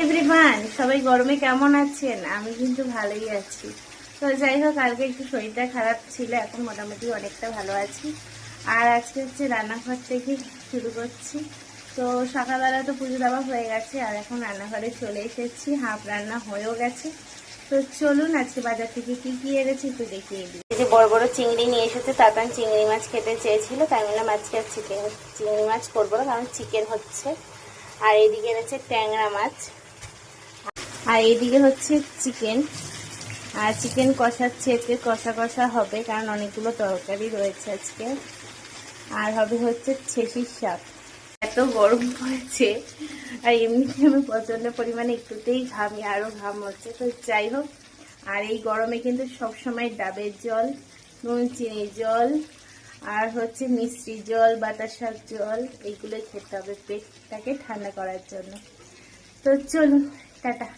Everyone, সবাই গরমে কেমন আছেন? আমি কিন্তু ভালোই আছি। তো যাই হোক, কালকে একটু শরীরটা খারাপ ছিল, এখন মোটামুটি অনেকটা ভালো আছি। আর আজকে হচ্ছে রান্নাঘর থেকে শুরু করছি। তো সকালবেলা তো পুজো দেওয়া হয়ে গেছে, আর এখন রান্নাঘরে চলে এসেছি, হাফ রান্না হয়েও গেছে। তো চলুন আজকে বাজার থেকে কি কি এনেছি একটু দেখিয়ে দিই। এই যে বড় বড় চিংড়ি নিয়ে এসেছে, তাতান চিংড়ি মাছ খেতে চেয়েছিল, তাই বললাম আজকে আর চিংড়ি মাছ করবো না, কারণ চিকেন হচ্ছে। আর এইদিকে এনেছে ট্যাংরা মাছ, আর এইদিকে হচ্ছে চিকেন। আর চিকেন কষাচ্ছে, আজকে কষা কষা হবে, কারণ অনেকগুলো তরকারি রয়েছে আজকে। আর হবে হচ্ছে ছেঁচির শাক। এত গরম পড়েছে, আর এমনিতে আমি প্রচন্ড পরিমাণে একটুতেই ঘামি, আরও ঘাম হচ্ছে। তো যাই হোক, আর এই গরমে কিন্তু সবসময় ডাবের জল, নুন চিনির জল, আর হচ্ছে মিষ্টি জল, বাতাসার জল, এইগুলোই খেতে হবে পেটটাকে ঠান্ডা করার জন্য। তো চলুন, টাটা।